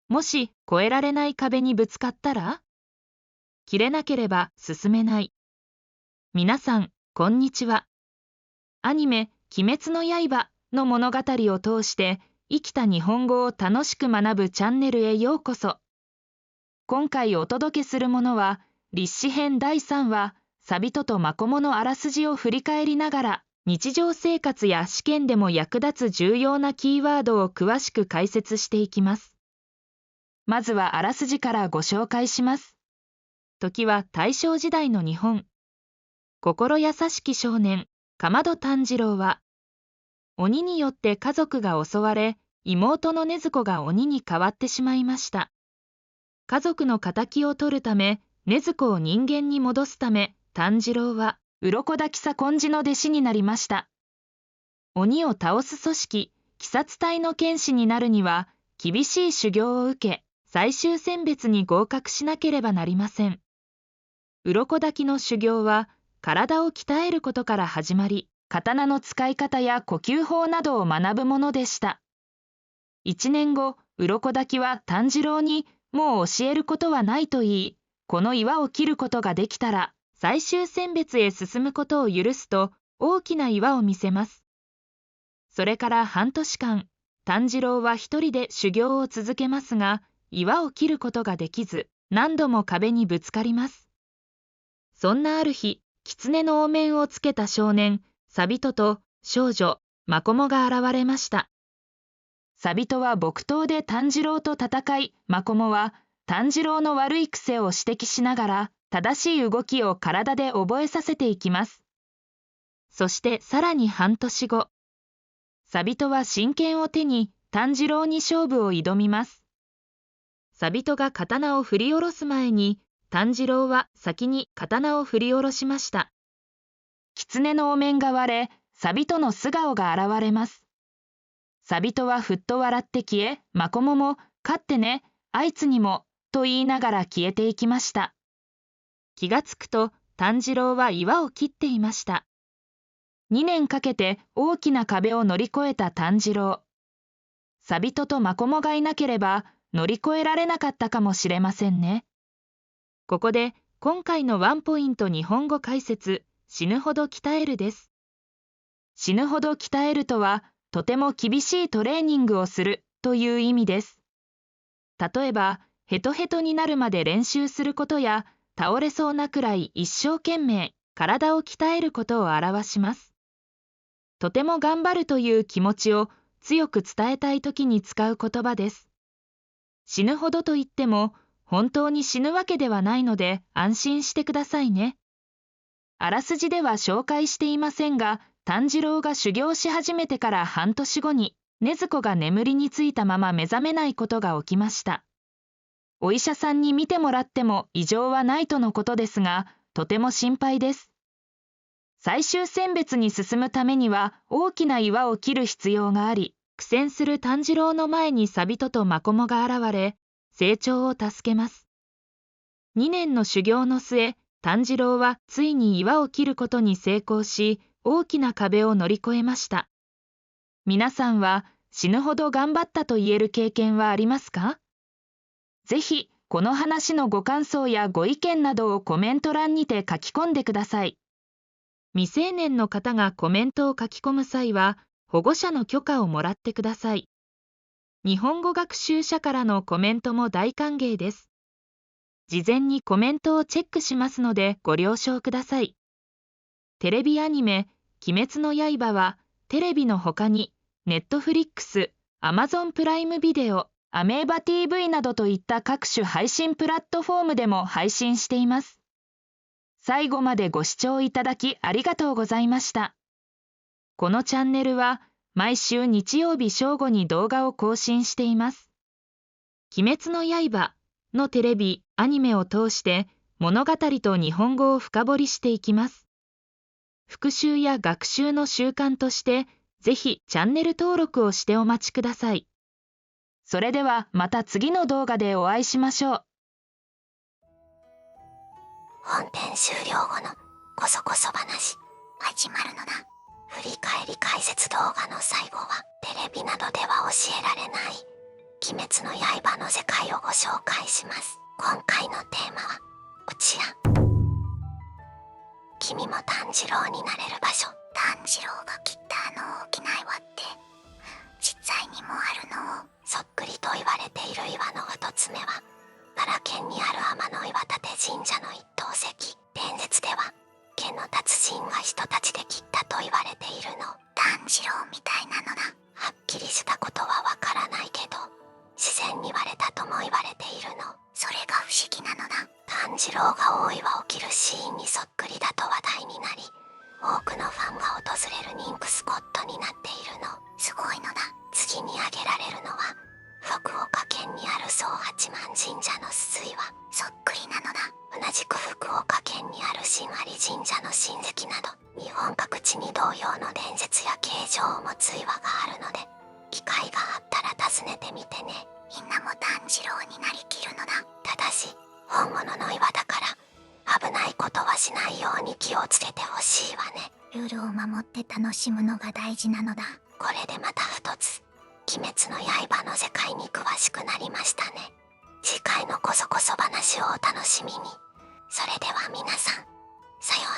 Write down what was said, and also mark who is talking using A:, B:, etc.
A: もし越えられない壁にぶつかったら、切れなければ進めない。皆さん、こんにちは。アニメ、鬼滅の刃の物語を通して、生きた日本語を楽しく学ぶチャンネルへようこそ。今回お届けするものは、立志編第3話、サビトとマコモのあらすじを振り返りながら、日常生活や試験でも役立つ重要なキーワードを詳しく解説していきます。まずはあらすじからご紹介します。時は大正時代の日本。心優しき少年、竈門炭治郎は、鬼によって家族が襲われ、妹の禰豆子が鬼に変わってしまいました。家族の仇を取るため、禰豆子を人間に戻すため、炭治郎は、鱗滝左近次の弟子になりました。鬼を倒す組織、鬼殺隊の剣士になるには、厳しい修行を受け、最終選別に合格しなければなりません。鱗滝の修行は、体を鍛えることから始まり、刀の使い方や呼吸法などを学ぶものでした。1年後、鱗滝は炭治郎に、もう教えることはないと言い、この岩を切ることができたら、最終選別へ進むことを許すと、大きな岩を見せます。それから半年間、炭治郎は一人で修行を続けますが、岩を切ることができず、何度も壁にぶつかります。そんなある日、狐のお面をつけた少年、サビトと少女、マコモが現れました。サビトは木刀で炭治郎と戦い、マコモは炭治郎の悪い癖を指摘しながら、正しい動きを体で覚えさせていきます。そしてさらに半年後、サビトは真剣を手に炭治郎に勝負を挑みます。サビトが刀を振り下ろす前に、炭治郎は先に刀を振り下ろしました。狐のお面が割れ、サビトの素顔が現れます。サビトはふっと笑って消え、マコモも、勝ってね、あいつにも、と言いながら消えていきました。気がつくと、炭治郎は岩を切っていました。2年かけて大きな壁を乗り越えた炭治郎。サビトとマコモがいなければ、乗り越えられなかったかもしれませんね。ここで、今回のワンポイント日本語解説、死ぬほど鍛えるです。死ぬほど鍛えるとは、とても厳しいトレーニングをするという意味です。例えば、ヘトヘトになるまで練習することや、倒れそうなくらい一生懸命体を鍛えることを表します。とても頑張るという気持ちを強く伝えたいときに使う言葉です。死ぬほどと言っても、本当に死ぬわけではないので安心してくださいね。あらすじでは紹介していませんが、炭治郎が修行し始めてから半年後に、禰豆子が眠りについたまま目覚めないことが起きました。お医者さんに診てもらっても異常はないとのことですが、とても心配です。最終選別に進むためには大きな岩を切る必要があり、苦戦する炭治郎の前にサビトとマコモが現れ、成長を助けます。2年の修行の末、炭治郎はついに岩を切ることに成功し、大きな壁を乗り越えました。皆さんは死ぬほど頑張ったと言える経験はありますか？ぜひ、この話のご感想やご意見などをコメント欄にて書き込んでください。未成年の方がコメントを書き込む際は、保護者の許可をもらってください。日本語学習者からのコメントも大歓迎です。事前にコメントをチェックしますのでご了承ください。テレビアニメ、鬼滅の刃は、テレビの他に、Netflix、Amazon プライムビデオ、アメーバ TV などといった各種配信プラットフォームでも配信しています。最後までご視聴いただきありがとうございました。このチャンネルは、毎週日曜日正午に動画を更新しています。鬼滅の刃のテレビ、アニメを通して物語と日本語を深掘りしていきます。復習や学習の習慣として、ぜひチャンネル登録をしてお待ちください。それではまた次の動画でお会いしましょう。
B: 本編終了後のこそこそ話始まるのだ。振り返り解説動画の最後はテレビなどでは教えられない鬼滅の刃の世界をご紹介します。今回のテーマはこちら。君も炭治郎になれる場所。炭治郎が切った大きな岩って実際にもあるの？そっくりと言われている岩の一つ目は奈良県にある天の岩立神社の一等石。伝説では剣の達人が人たちで切ったと言われているの。炭治郎みたいなのだ。はっきりしたことはわからないけど自然に割れたとも言われているの。それが不思議なのだ。炭治郎が大岩を切るシーンにそっくりだと話題になり、多くのファンが訪れる人気スポットになっているの。すごいのだ。次に挙げられるのは福岡県にある総八幡神社の水位はそっくりなのだ。同じく福岡県にある新割神社の親戚など日本各地に同様の伝説や形状を持つ岩があるので、機会があったら訪ねてみてね。みんなも炭治郎になりきるのだ。ただし本物の岩だから危ないことはしないように気をつけてほしいわね。ルールを守って楽しむのが大事なのだ。これでまた一つ鬼滅の刃の世界に詳しくなりましたね。次回のこそこそ話をお楽しみに。それでは皆さん、さようなら。